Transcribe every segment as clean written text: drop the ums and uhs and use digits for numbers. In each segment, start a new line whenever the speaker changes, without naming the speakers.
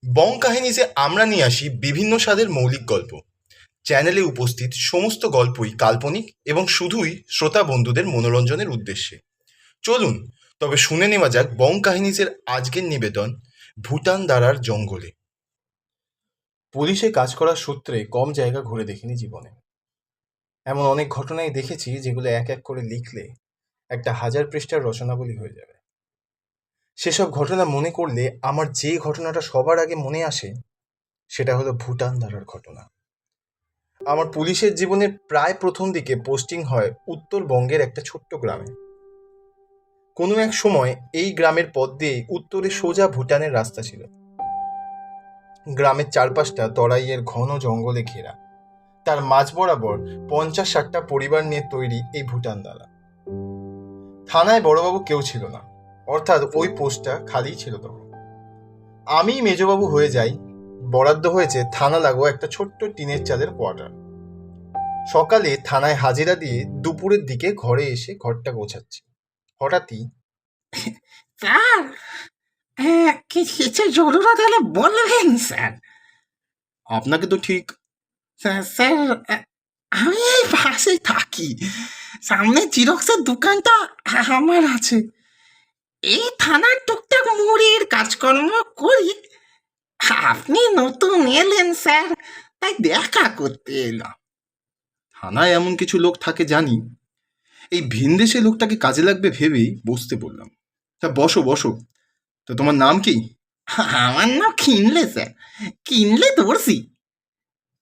বং কাহিনীতে আমরা নিয়ে আসি বিভিন্ন স্বাদের মৌলিক গল্প। চ্যানেলে উপস্থিত সমস্ত গল্পই কাল্পনিক এবং শুধুই শ্রোতা বন্ধুদের মনোরঞ্জনের উদ্দেশ্যে। চলুন তবে শুনে নেওয়া যাক বং কাহিনীজের আজকের নিবেদন, ভুটান দারার জঙ্গলে। পুলিশে কাজ করার সূত্রে কম জায়গা ঘুরে দেখিনি জীবনে। এমন অনেক ঘটনাই দেখেছি যেগুলো এক এক করে লিখলে একটা 1000 পৃষ্ঠার রচনাবলী হয়ে যাবে। সেসব ঘটনা মনে করলে আমার যে ঘটনাটা সবার আগে মনে আসে সেটা হলো ভুটান দারার ঘটনা। আমার পুলিশের জীবনের প্রায় প্রথম দিকে পোস্টিং হয় উত্তরবঙ্গের একটা ছোট্ট গ্রামে। কোনো এক সময় এই গ্রামের পথ দিয়ে উত্তরে সোজা ভুটানের রাস্তা ছিল। গ্রামের চারপাশটা তরাইয়ের ঘন জঙ্গলে ঘেরা, তার মাঝ বরাবর 50-60টা পরিবার নিয়ে তৈরি এই ভুটান দারা। থানায় বড়বাবু কেউ ছিল না, অর্থাৎ ওই পোস্টটা খালিই ছিল তখন। আমি মেজবাবু হয়ে যাই। বরাদ্দ হয়েছে থানা লাগোয়া একটা ছোট্ট টিনের চালের কোয়ার্টার। সকালে থানায় হাজিরা দিয়ে দুপুরের দিকে ঘরে এসে ঘরটা গোছাচ্ছি, হঠাৎই
স্যার, কিছু জরুরত হলে বলবেন স্যার।
আপনাকে তো ঠিক
স্যার, আমি এই পাশেই থাকি, সামনে জিরক্সের দোকানটা আমার আছে। এই থানার টুকটাক মুড়ির কাজকর্ম করি। আপনি নতুন এলেন স্যার, তাই দেখা করতে এলাম।
থানায় এমন কিছু লোক থাকে জানি, এই ভিনদেশে লোকটাকে কাজে লাগবে ভেবেই বসতে বললাম। তা বসো বসো। তো তোমার নাম কি?
আমার নাম কিনলে স্যার, কিনলে দর্শি।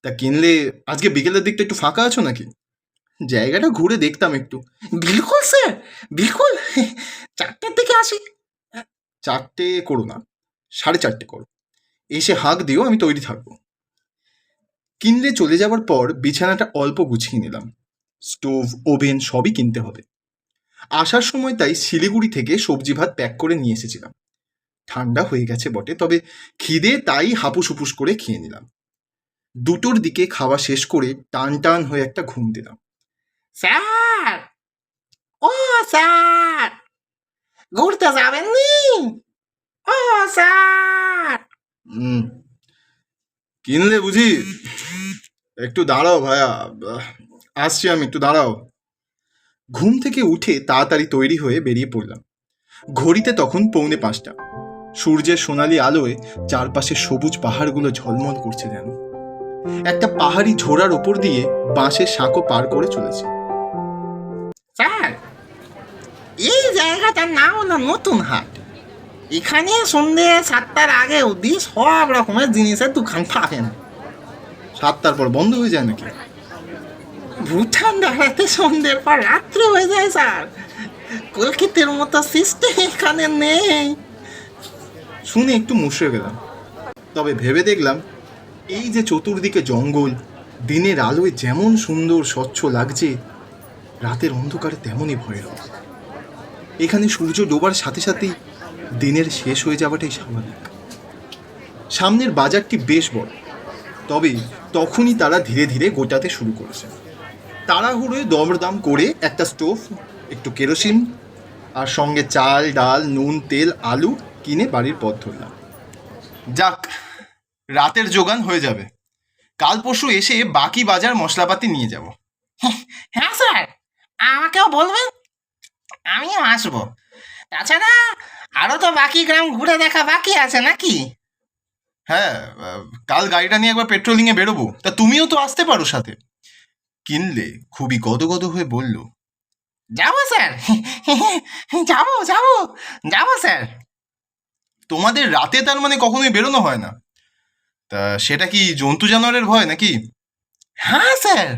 তা কিনলে আজকে বিকেলের দিকটা একটু ফাঁকা আছো নাকি? জায়গাটা ঘুরে দেখতাম একটু।
বিলকুল স্যার, বিলকুল। 4টার দিকে আসি।
4টে করো না, 4:30 করো। এসে হাঁক দিও, আমি তৈরি থাকবো। কিনলে চলে যাওয়ার পর বিছানাটা অল্প গুছিয়ে নিলাম। স্টোভ, ওভেন সবই কিনতে হবে। আসার সময় তাই শিলিগুড়ি থেকে সবজি ভাত প্যাক করে নিয়ে এসেছিলাম। ঠান্ডা হয়ে গেছে বটে, তবে খিদে তাই হাপুস হুপুস করে খেয়ে নিলাম। 2টোর দিকে খাওয়া শেষ করে টান টান হয়ে একটা ঘুম দিলাম।
স্যার, ও স্যার, ঘুরতে যাবেন নি? ও স্যার।
হুম, কিনলে বুঝি? একটু দাঁড়াও ভাইয়া, আসছি আমি, একটু দাঁড়াও। ঘুম থেকে উঠে তাড়াতাড়ি তৈরি হয়ে বেরিয়ে পড়লাম। ঘড়িতে তখন 4:45। সূর্যের সোনালি আলোয় চারপাশে সবুজ পাহাড়গুলো ঝলমল করছে যেন। একটা পাহাড়ি ঝোড়ার ওপর দিয়ে বাঁশের সাঁকো পার করে চলেছে।
স্যার, এই জায়গাটার নাম হলো নতুন হাট। এখানে সন্ধে 7টার আগে অবধি সব রকমের জিনিসের দোকান পাবেন।
7টার পর বন্ধ হয়ে যায় নাকি?
ভুটান দাঁড়াতে সন্ধ্যের পর রাত্রে হয়ে যায় স্যার। কলকাতার মতো সিস্টেম এখানে নেই।
শুনে একটু মুষড়ে গেলাম, তবে ভেবে দেখলাম এই যে চতুর্দিকে জঙ্গল, দিনের আলোয় যেমন সুন্দর স্বচ্ছ লাগছে, রাতের অন্ধকারে তেমনই ভয়ানক। এখানে সূর্য ডোবার সাথে সাথেই দিনের শেষ হয়ে যাওয়াটাই স্বাভাবিক। সামনের বাজারটি বেশ বড়, তবে তখনই তারা ধীরে ধীরে গোটাতে শুরু করেছে। তাড়াহুড়োয় দরদাম করে একটা স্টোভ, একটু কেরোসিন আর সঙ্গে চাল, ডাল, নুন, তেল, আলু কিনে বাড়ির পথ ধরলাম। যাক, রাতের জোগান হয়ে যাবে। কাল পরশু এসে বাকি বাজার মশলাপাতি নিয়ে যাব।
হ্যাঁ স্যার, আমাকেও বলবেন, আমিও আসবো। তাছাড়া আরো তো বাকি গ্রাম ঘুরে দেখা বাকি আছে নাকি?
হ্যাঁ, কাল গাড়িটা নিয়ে একবার পেট্রোলিংয়ে বেরোবো, তা তুমিও তো আসতে পারো সাথে। কিনলে খুবই গদগদ হয়ে বলল,
যাবো স্যার, যাবো যাবো যাবো স্যার।
তোমাদের রাতে তার মানে কখনোই বেরোনো হয় না? তা সেটা কি জন্তু জানোয়ারের ভয় নাকি?
হ্যাঁ স্যার,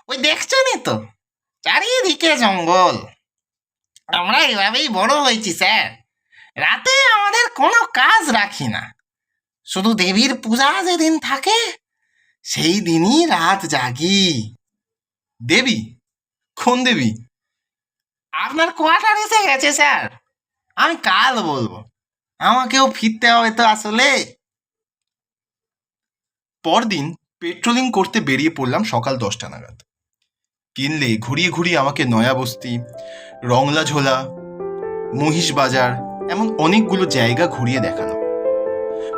ওই দেখছেনই তো, চারিদিকে জঙ্গল। আমরা এভাবেই বড় হয়েছি স্যার। রাতে আমাদের কোনো কাজ রাখি না, শুধু দেবীর পূজা যেদিন থাকে সেই দিনই রাত জাগি।
দেবী? কোন দেবী?
আপনার কোয়ার্টার এসে গেছে স্যার, আমি কাল বলবো। আমাকেও ফিরতে হবে তো আসলে।
পরদিন পেট্রোলিং করতে বেরিয়ে পড়লাম সকাল 10টা নাগাদ। কিনলে ঘুরিয়ে ঘুরিয়ে আমাকে নয়াবস্তি, রংলাঝোলা, মহিষ বাজার এমন অনেকগুলো জায়গা ঘুরিয়ে দেখালো।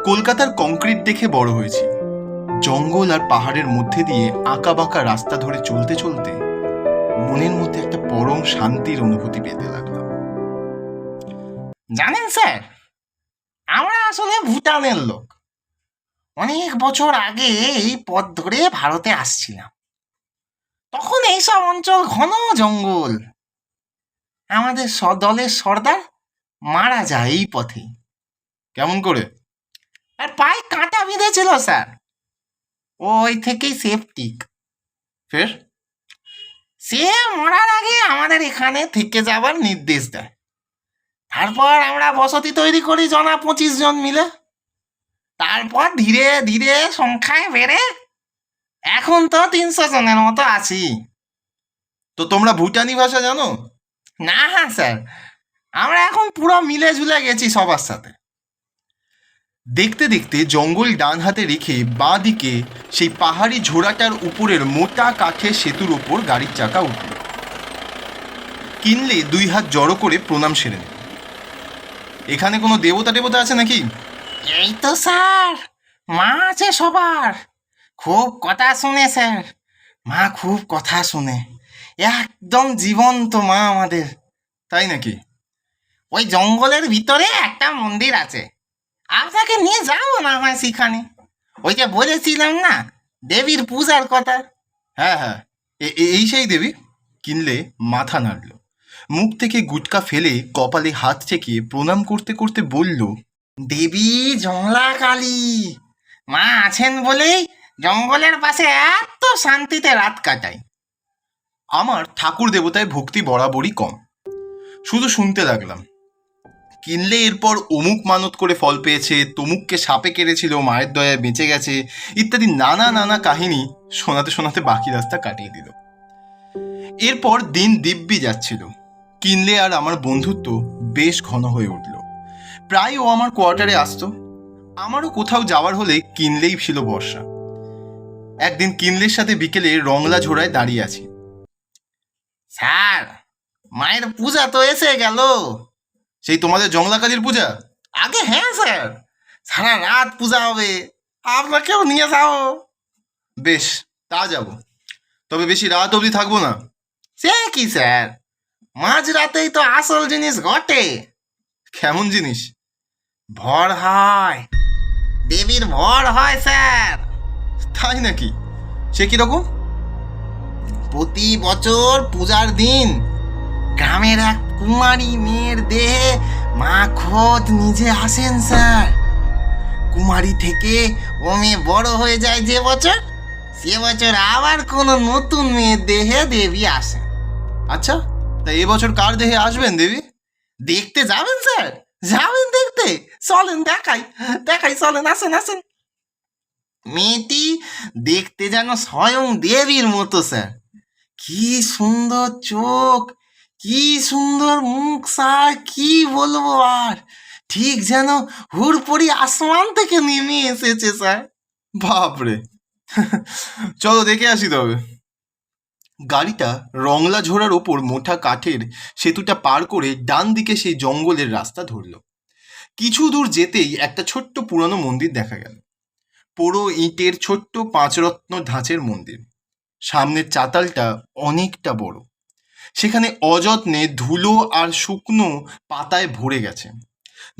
কলকাতার কংক্রিট দেখে বড় হয়েছি। জঙ্গল আর পাহাড়ের মধ্যে দিয়ে আঁকা বাঁকা রাস্তা ধরে চলতে চলতে মনের মধ্যে একটা পরম শান্তির অনুভূতি পেতে লাগলাম।
জানেন স্যার, আমরা আসলে ভুটানের লোক। অনেক বছর আগে এই পথ ধরে ভারতে আসছিলাম। তখন এইসব অঞ্চল ঘন জঙ্গল। আমাদের দলের সর্দার মারা যায় এই পথে।
কেমন করে?
আর পায়ে কাঁটা বিঁধেছিল স্যার। ওই থেকেই সেপটিক।
ফের?
সে মরার আগে আমাদের এখানে থেকে যাবার নির্দেশ দেয়। তারপর আমরা বসতি তৈরি করি 25 জন মিলে। তারপর ধীরে ধীরে সংখ্যায় বেড়ে এখন তো 300 জনের মতো আছি।
তো তোমরা ভুটানি ভাষা জানো?
না স্যার, আমরা এখন পুরো মিলে ঝুলে গেছি সবার সাথে।
দেখতে দেখতে জঙ্গল ডান হাতে রেখে বাঁ দিকে সেই পাহাড়ি ঝোড়াটার উপরের মোটা কাঠের সেতুর ওপর গাড়ির চাকা উঠল। কিনলে 2 হাত জড়ো করে প্রণাম সেরে নেব। এখানে কোনো দেবতা টেবতা আছে নাকি?
এই তো স্যার, মা আছে সবার। খুব কথা শুনে স্যার, মা খুব কথা শুনে। একদম জীবন্ত মা আমাদের।
তাই নাকি?
ওই জঙ্গলের ভিতরে একটা মন্দির আছে, আপনাকে নিয়ে যাবো না হয় সেখানে। ওই যে বলেছিলাম না দেবীর পূজার কথা।
হ্যাঁ হ্যাঁ, এই সেই দেবী। কিনলে মাথা নাড়ল, মুখ থেকে গুটকা ফেলে কপালে হাত ঠেকিয়ে প্রণাম করতে করতে বলল,
দেবী জংলা কালী মা আছেন বলেই জঙ্গলের পাশে এত শান্তিতে রাত কাটাই।
আমার ঠাকুর দেবতায় ভক্তি বরাবরই কম, শুধু শুনতে লাগলাম। কিনলে এরপর অমুক মানত করে ফল পেয়েছে, তমুককে সাপে কেড়েছিল, মায়ের দয়ায় বেঁচে গেছে, ইত্যাদি নানা নানা কাহিনী শোনাতে শোনাতে বাকি রাস্তা কাটিয়ে দিল। এরপর দিন দিব্যি যাচ্ছিল। কিনলে আর আমার বন্ধুত্ব বেশ ঘন হয়ে উঠল। প্রায় ও আমার কোয়ার্টারে আসতো। আমারও কোথাও যাওয়ার হলে কিনলেই ছিল বর্ষা। একদিন কিনলের সাথে বিকেলে রংলা ঝোড়ায় দাঁড়িয়ে আছি।
স্যার, মায়ের পূজা তো এসে গেল।
সেই তোমাদের জংলাকালীর পূজা?
আগে হ্যাঁ স্যার, সারা রাত পূজা হবে, আপনাকেও নিয়ে যাও।
বেশ, তা যাব, তবে বেশি রাত অবধি থাকবো না।
সে কি স্যার, মাঝ রাতেই তো আসল জিনিস ঘটে।
কেমন জিনিস?
ভর হয়, দেবীর ভর হয় স্যার।
তাই নাকি? সে কিরকম?
প্রতি বছর পূজার দিন গ্রামের এক কুমারী মেয়ের দেহে মা খোদ নিজে আসেন স্যার। কুমারী থেকে ও মেয়ে বড় হয়ে যায় যে বছর, সে বছর আবার কোনো নতুন মেয়ের দেহে দেবী আসেন।
আচ্ছা, তা এবছর কার দেহে আসবেন দেবী?
দেখতে যাবেন স্যার? যাবেন দেখতে? চলেন দেখাই দেখাই, চলেন, আসেন আসেন। মেয়েটি দেখতে যেন স্বয়ং দেবীর মতো স্যার। কি সুন্দর চোখ, কি সুন্দর মুখ স্যার, কি বলবো আর। ঠিক যেন হুড়পড়ি আসমান থেকে নেমে এসেছে স্যার।
বাপরে, চলো দেখে আসি তবে। গাড়িটা রংলা ঝোড়ার ওপর মোটা কাঠের সেতুটা পার করে ডান দিকে সেই জঙ্গলের রাস্তা ধরল। কিছু দূর যেতেই একটা ছোট্ট পুরানো মন্দির দেখা গেল। পোড়ো ইটের ছোট্ট 5 রত্ন ধাঁচের মন্দির। সামনের চাতালটা অনেকটা বড়। সেখানে অযত্নে ধুলো আর শুকনো পাতায় ভরে গেছে।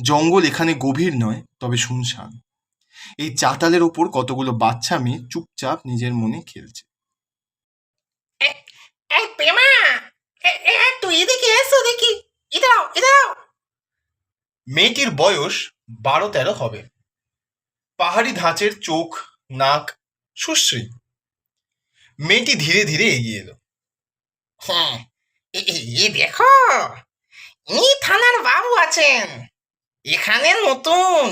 জঙ্গল এখানে গভীর নয়, তবে শুনশান। এই চাতালের ওপর কতগুলো বাচ্চা মেয়ে চুপচাপ নিজের মনে খেলছে।
এই প্রেমা, তুই এদিকে এসো দেখি, ইদাও ইদাও।
মেয়েটির বয়স 12-13 হবে। পাহাড়ি ধাঁচের চোখ, নাক, সুশ্রী। মেয়েটি ধীরে ধীরে এগিয়ে এলো।
হ্যাঁ, দেখো, ইনি থানার বাবু আছেন, এখানের নতুন।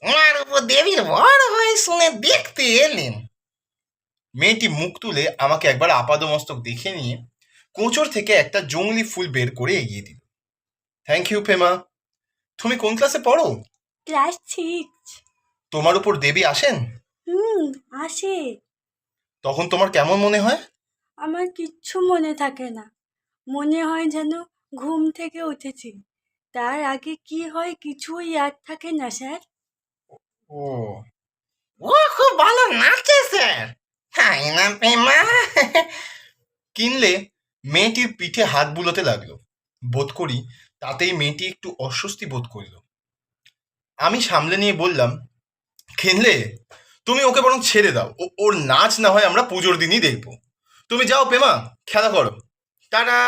ওনার উপর দেবীর বড় হয়ে শুনে দেখতে এলেন।
মেয়েটি মুখ তুলে আমাকে একবার আপাদমস্তক দেখে নিয়ে কোঁচর থেকে একটা জংলি ফুল বের করে এগিয়ে দিল। Thank you Pema. তুমি কোন ক্লাসে পড়ো?
ক্লাস 6।
তোমার উপর দেবী আসেন?
আসে।
তখন তোমার কেমন মনে হয়?
আমার কিচ্ছু মনে থাকে না, মনে হয় যেন ঘুম থেকে উঠেছি। তার আগে কি হয় কিছুই ইয়াদ থাকে না স্যার।
ও ও খুব ভালো নাচে স্যার, তাই না পেমা?
কিনলে মেয়েটির পিঠে হাত বুলোতে লাগলো। বোধ করি তাতেই মেয়েটি একটু অস্বস্তি বোধ করল। আমি সামলে নিয়ে বললাম, কিনলে তুমি ওকে বরং ছেড়ে দাও, ওর নাচ না হয় আমরা পুজোর দিনই দেখবো। তুমি যাও পেমা, খেলা করো, টাটা।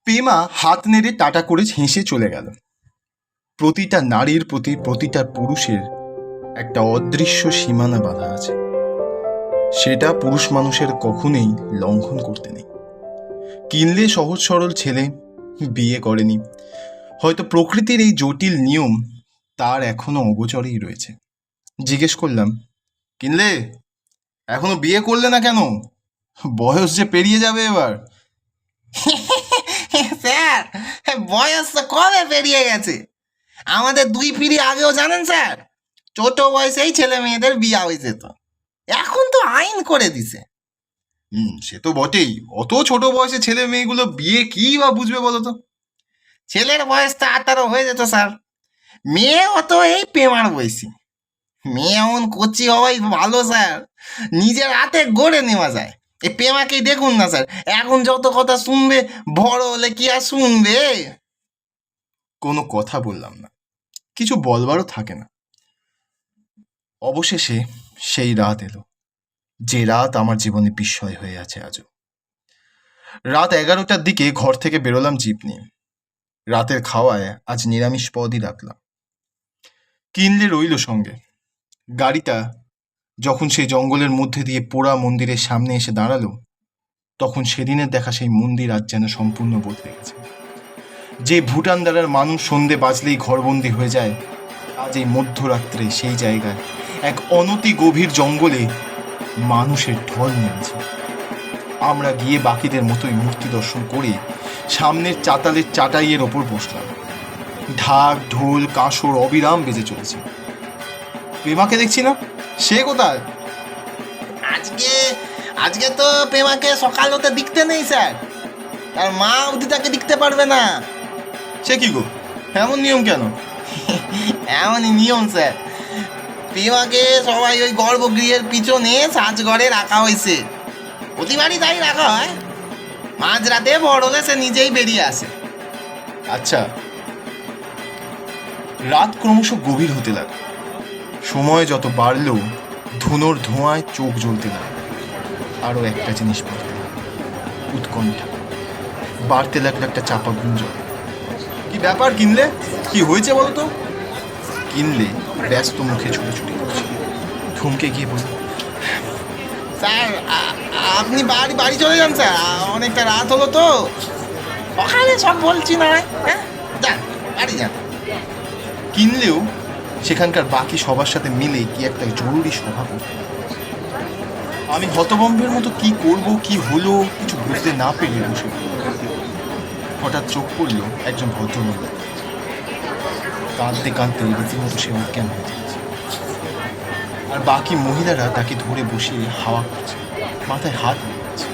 পেমা হাত নেড়ে টাটা করে হেসে চলে গেল। প্রতিটা নারীর প্রতি প্রতিটা পুরুষের একটা অদৃশ্য সীমানা বাঁধা আছে, সেটা পুরুষ মানুষের কখনোই লঙ্ঘন করতে নেই। কিনলে সহজ সরল ছেলে, বিয়ে করেনি, হয়তো প্রকৃতির এই জটিল নিয়ম তার এখনো অগোচরেই রয়েছে। জিজ্ঞেস করলাম, কিনলে এখনো বিয়ে করলে না কেন? বয়স যে পেরিয়ে যাবে এবার।
স্যার, বয়স তো কবে পেরিয়ে গেছে? আমাদের 2 পিঢ়ি আগেও জানেন স্যার, ছোট বয়সেই ছেলে মেয়েদের বিয়ে হয়েছে। তো এখন তো আইন করে দিছে।
সে তো বটেই, অত ছোট বয়সে ছেলে মেয়েগুলো বিয়ে কি বা বুঝবে বলো তো?
ছেলের বয়স তো 18 হয়ে যেত স্যার, মেয়ে অত এই পেমার বয়সী। মেয়ে এমন কচি হওয়াই ভালো স্যার, নিজের হাতে গড়ে নেওয়া যায়। এই পেমাকেই দেখুন না স্যার, এখন যত কথা শুনবে, বড় হলে কি আর শুনবে?
কোনো কথা বললাম না, কিছু বলবারও থাকে না। অবশেষে সেই রাত এলো, যে রাত আমার জীবনে বিস্ময় হয়ে আছে আজও। রাত 11টার দিকে ঘর থেকে বেরোলাম জিপ নিয়ে। রাতের খাওয়ায় আজ নিরামিষ পদই রাখলাম। কিনলে রইল সঙ্গে। গাড়িটা যখন সেই জঙ্গলের মধ্যে দিয়ে পোড়া মন্দিরের সামনে এসে দাঁড়ালো, তখন সেদিনের দেখা সেই মন্দির আজ যেন সম্পূর্ণ বদলে গেছে। যে ভুটানদারার মানুষ সন্ধে বাজলেই ঘরবন্দি হয়ে যায়, আজ এই মধ্যরাত্রে সেই জায়গায় এক অনতি গভীর জঙ্গলে মানুষের ঢল নেমেছে। আমরা গিয়ে বাকিদের মতোই মূর্তি দর্শন করে সামনের চাতালের চাটাইয়ের ওপর বসলাম। ঢাক ঢোল কাঁসর অবিরাম বেজে চলেছে। পেমাকে দেখছি না, সে কোথায়?
আজকে আজকে তো পেমাকে সকাল হতে দিখতে নেই স্যার, তার মা অবধি তাকে দিখতে পারবে না।
সে কি গো, এমন নিয়ম কেন?
এমনই নিয়ম স্যার, পেমাকে সবাই ওই গর্ভগৃহের পিছনে সাজঘরে রাখা হয়েছে। প্রতিবারই তাই রাখা হয়, মাঝরাতে বড় হলে সে নিজেই বেরিয়ে আসে।
আচ্ছা। রাত ক্রমশ গভীর হতে লাগলো। সময় যত বাড়ল, ধুনোর ধোঁয়ায় চোখ জ্বলতে লাগলো। আরও একটা জিনিস বাড়তে লাগলো, উৎকণ্ঠা। বাড়তে লাগলো একটা চাপা গুঞ্জন। কি ব্যাপার কিনলে, কি হয়েছে বলো তো? কিনলে ব্যস্ত মুখে ছুটোছুটি করছে। থমকে গিয়ে বলল,
স্যার, আপনি বাড়ি বাড়ি চলে যান স্যার, অনেকটা রাত হলো তো। ওখানে সব বলছি না, হ্যাঁ যান, বাড়ি যান।
কিনলেও সেখানকার বাকি সবার সাথে মিলে কি একটা জরুরি সভা করতে লাগলো। আমি হতভম্বের মতো কি করব কি হলো কিছু বুঝতে না পেরে বসে পড়লাম। হঠাৎ চোখ পড়ল একজন ভদ্রমহিলা। কাঁদতে কাঁদতে রীতিমতো সে অজ্ঞান হয়ে যাচ্ছে, আর বাকি মহিলারা তাকে ধরে বসিয়ে হাওয়া করছে, মাথায় হাত রেখেছে।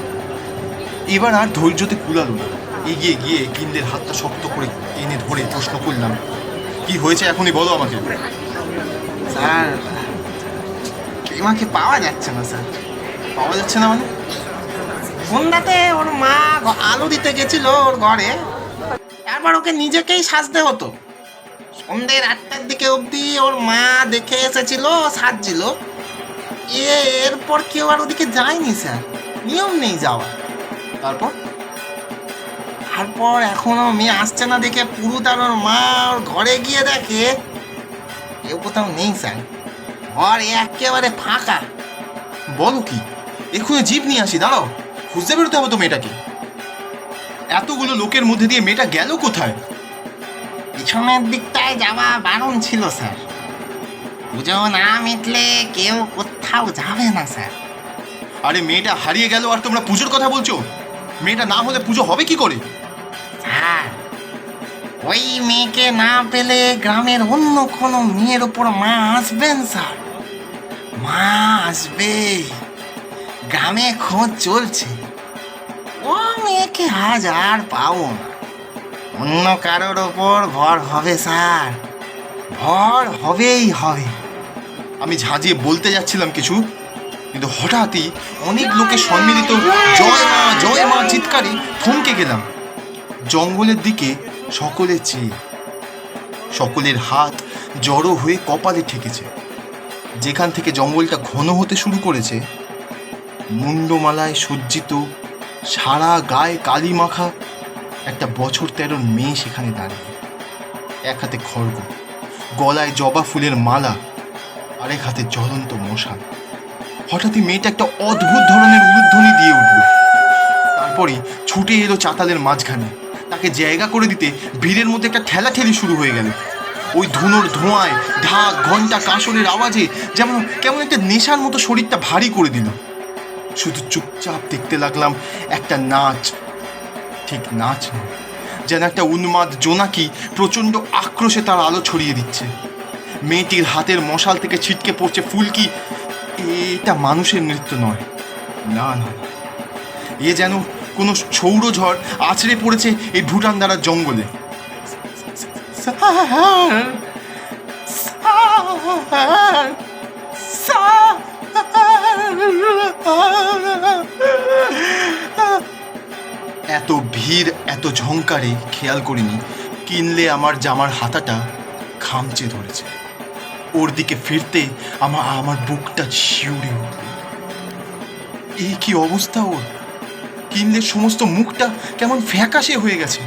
এবার আর ধৈর্যতে কুলালো না। এগিয়ে গিয়ে কিনলের হাতটা শক্ত করে টেনে ধরে প্রশ্ন করলাম, কি হয়েছে এখনই বলো আমাকে।
স্যার, পেমাকে পাওয়া যাচ্ছে না স্যার।
পাওয়া যাচ্ছে না মানে?
সন্ধ্যাতে ওর মা আলু দিতে গেছিল ওর ঘরে, তারপর ওকে নিজেকেই সাজতে হতো। সন্ধ্যে 8টার দিকে অবধি ওর মা দেখে এসেছিল, সাজছিল। এরপর কেউ আর ওদিকে যায়নি স্যার, নিয়ম নেই যাওয়া।
তারপর
তারপর এখনো মেয়ে আসছে না দেখে পুরুত আর ওর মা ওর ঘরে গিয়ে দেখে কেউ কোথাও নেই স্যার, ঘর একেবারে ফাঁকা।
বলো কি, এক্ষুনি জিপ নিয়ে আসি, দাঁড়াও, খুঁজতে বেরোতে হবে তো মেয়েটাকে। এতগুলো লোকের মধ্যে দিয়ে মেয়েটা গেল কোথায়?
পিছনের দিকটায় যাওয়া বারণ ছিল স্যার, পুজো না মিটলে কেউ কোথাও যাবে না স্যার।
আরে মেয়েটা হারিয়ে গেল আর তোমরা পুজোর কথা বলছো? মেয়েটা না হলে পুজো হবে কি করে?
স্যার, ওই মেয়েকে না পেলে গ্রামের অন্য কোনো মেয়ের উপর মা আসবেন স্যার, মা আসবে। গ্রামে খোঁজ চলছে, ও মেয়েকে আজ আর পাবো না। অন্য কারোর ওপর ভর হবে স্যার, ভর হবেই হবে।
আমি ঝাঁঝিয়ে বলতে যাচ্ছিলাম কিছু, কিন্তু হঠাৎই অনেক লোকের সম্মিলিত জয় মা চিৎকারে থমকে গেলাম। জঙ্গলের দিকে সকলে চেয়ে, সকলের হাত জড়ো হয়ে কপালে ঠেকেছে। যেখান থেকে জঙ্গলটা ঘন হতে শুরু করেছে, মুন্ডমালায় সজ্জিত, সারা গায়ে কালি মাখা একটা বছর 13 মেয়ে সেখানে দাঁড়িয়ে, এক হাতে খড়গ, গলায় জবা ফুলের মালা, আরেক হাতে জ্বলন্ত মশাল। হঠাৎই মেয়েটা একটা অদ্ভুত ধরনের উলুধ্বনি দিয়ে উঠল। তারপরে ছুটে এলো চাতালের মাঝখানে। তাকে জায়গা করে দিতে ভিড়ের মধ্যে একটা ঠেলাঠেলি শুরু হয়ে গেল। ওই ধুনোর ধোঁয়ায়, ঢাক, ঘন্টা, কাঁসরের আওয়াজে কেমন একটা নেশার মতো শরীরটা ভারী করে দিল। শুধু চুপচাপ দেখতে লাগলাম একটা নাচ, ঠিক নাচ নয়, যেন একটা উন্মাদ জোনাকি প্রচণ্ড আক্রোশে তার আলো ছড়িয়ে দিচ্ছে। মেয়েটির হাতের মশাল থেকে ছিটকে পড়ছে ফুলকি। এটা মানুষের নৃত্য নয়, না না, এ যেন কোনো সৌরঝড় আছড়ে পড়েছে এই ভুটানদারার জঙ্গলে। এত ভিড়, এত ঝংকারে খেয়াল করিনি কিনলে আমার জামার হাতাটা খামচে ধরেছে। ওর দিকে ফিরতে আমার বুকটা শিউরে উঠল। এই কি অবস্থা ওর! কিনলের সমস্ত মুখটা কেমন ফ্যাকাশে হয়ে গেছে।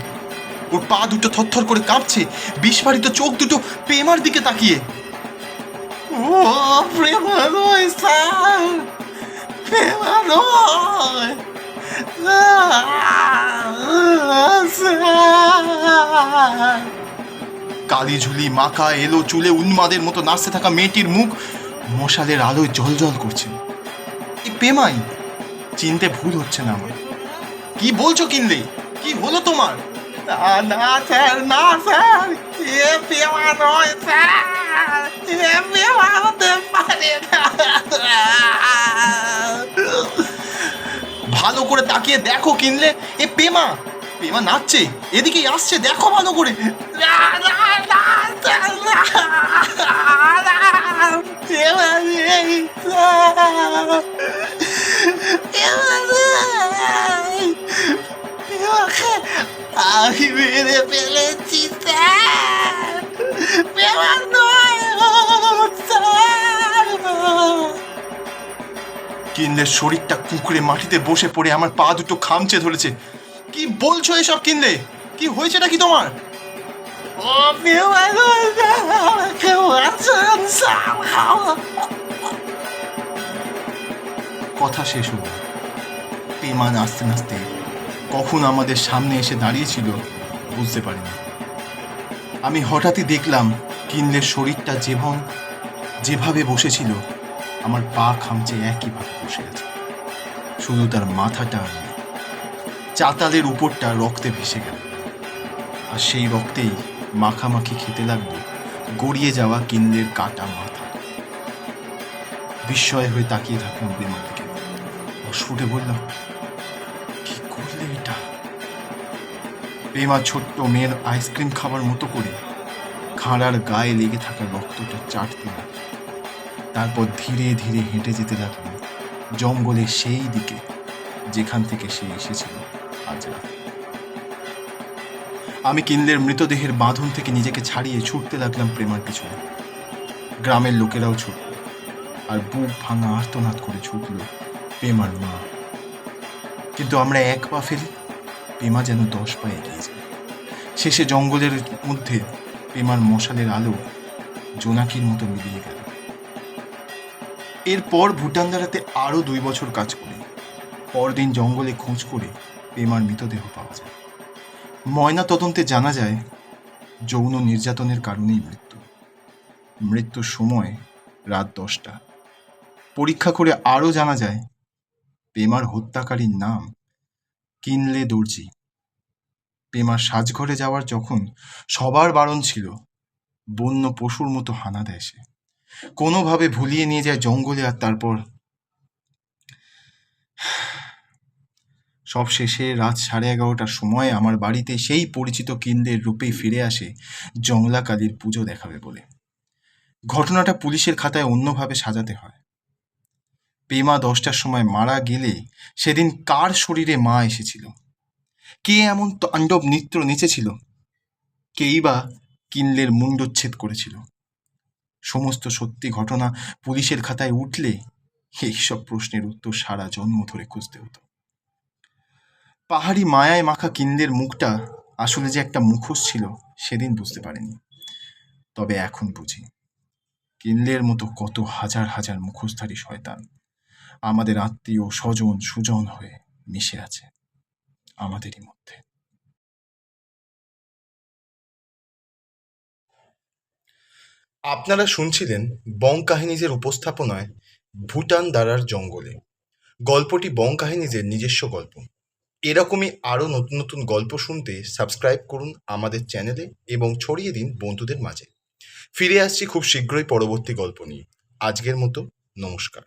ওর পা দুটো থরথর করে কাঁপছে, বিস্ফারিত চোখ দুটো প্রেমার দিকে তাকিয়ে। ও প্রেমা নয় স্যার, প্রেমা নয়। কালি ঝুলি মাখা এলো চুলে উন্মাদের মতো নাচতে থাকা মেয়েটির মুখ মশালের আলোয় জলজল করছে। এই পেমাই, চিনতে ভুল হচ্ছে না আমার। কি বলছো কিনলে? কি হলো তোমার? না স্যার, না স্যার, এ পেমা নয় স্যার, এ পেমা হতে পারে না। ভালো করে তাকিয়ে দেখো কিনলে, এ পেমা নাচছে, এদিকেই আসছে, দেখো ভালো করে। আমি মেরে ফেলেছি স্যার, পেমা নয় স্যার। কিনলের শরীরটা কুঁকড়ে মাটিতে বসে পড়ে আমার পা দুটো খামচে ধরেছে। কি বলছো এসব কিনলে? কি হয়েছেটা কি তোমার? কথা শেষ হল। পেমা নাচতে নাচতে কখন আমাদের সামনে এসে দাঁড়িয়েছিল বুঝতে পারিনি। আমি হঠাৎই দেখলাম কিনলের শরীরটা যেভাবে বসেছিল, আমার পা খামচে একইভাবে বসে আছে। শুধু তার মাথাটা আর নেই। চাতালের উপরটা রক্তে ভেসে গেল, আর সেই রক্তেই মাখামাখি খেতে লাগলো গড়িয়ে যাওয়া কিনলের কাটা মাথা। বিস্ময় হয়ে তাকিয়ে থাকলাম প্রেমার দিকে। অস্ফুটে বললাম, কি করলে এটা? প্রেমা ছোট্ট মেয়ের আইসক্রিম খাবার মতো করে খাঁড়ার গায়ে লেগে থাকা রক্তটা চাটতে লাগলো। তারপর ধীরে ধীরে হেঁটে যেতে লাগলো জঙ্গলে সেই দিকে যেখান থেকে সে এসেছিল আজ রাতে। আমি কিনলের মৃতদেহের বাঁধন থেকে নিজেকে ছাড়িয়ে ছুটতে লাগলাম প্রেমার পিছনে। গ্রামের লোকেরাও ছুটল, আর বুক ভাঙা আর্তনাদ করে ছুটল প্রেমার মা। কিন্তু আমরা এক পা ফেলি, প্রেমা যেন 10 পা এগিয়ে যায়। শেষে জঙ্গলের মধ্যে প্রেমার মশালের আলো জোনাকির মতো মিলিয়ে গেল। এরপর ভুটানদারাতে আরো 2 বছর কাজ করি। পরদিন জঙ্গলে খোঁজ করে প্রেমার মৃতদেহ পাওয়া যায়। ময়না তদন্তে জানা যায় যৌন নির্যাতনের কারণেই মৃত্যুর সময় রাত 10টা। পরীক্ষা করে আরো জানা যায় প্রেমার হত্যাকারীর নাম কিনলে দর্জি। প্রেমার সাজঘরে যাওয়ার যখন সবার বারণ ছিল, বন্য পশুর মতো হানা দেয় সে। কোনোভাবে ভুলিয়ে নিয়ে যায় জঙ্গলে, আর তারপর সব শেষে রাত 11:30টার সময় আমার বাড়িতে সেই পরিচিত কিনলের রূপে ফিরে আসে জংলা কালীর পুজো দেখাবে বলে।
ঘটনাটা পুলিশের খাতায় অন্যভাবে সাজাতে হয়। পেমা 10টার সময় মারা গেলে সেদিন কার শরীরে মা এসেছিল? কে এমন তাণ্ডব নৃত্য নেচেছিল? কেই বা কিনলের মুণ্ডচ্ছেদ করেছিল? সমস্ত সত্যি ঘটনা পুলিশের খাতায় উঠলে এইসব প্রশ্নের উত্তর সারা জন্ম ধরে খুঁজতে হতো। পাহাড়ি মায়ায় মাখা কিনলের মুখটা আসলে যে একটা মুখোশ ছিল সেদিন বুঝতে পারিনি, তবে এখন বুঝি। কিনলের মতো কত হাজার হাজার মুখোশধারী শয়তান আমাদের আত্মীয় স্বজন সুজন হয়ে মিশে আছে আমাদেরই মধ্যে।
আপনারা শুনছিলেন বং কাহিনীজের উপস্থাপনায় ভুটান দারার জঙ্গলে। গল্পটি বং কাহিনীজের নিজস্ব গল্প। এরকমই আরও নতুন নতুন গল্প শুনতে সাবস্ক্রাইব করুন আমাদের চ্যানেলে এবং ছড়িয়ে দিন বন্ধুদের মাঝে। ফিরে আসছি খুব শীঘ্রই পরবর্তী গল্প নিয়ে। আজকের মতো নমস্কার।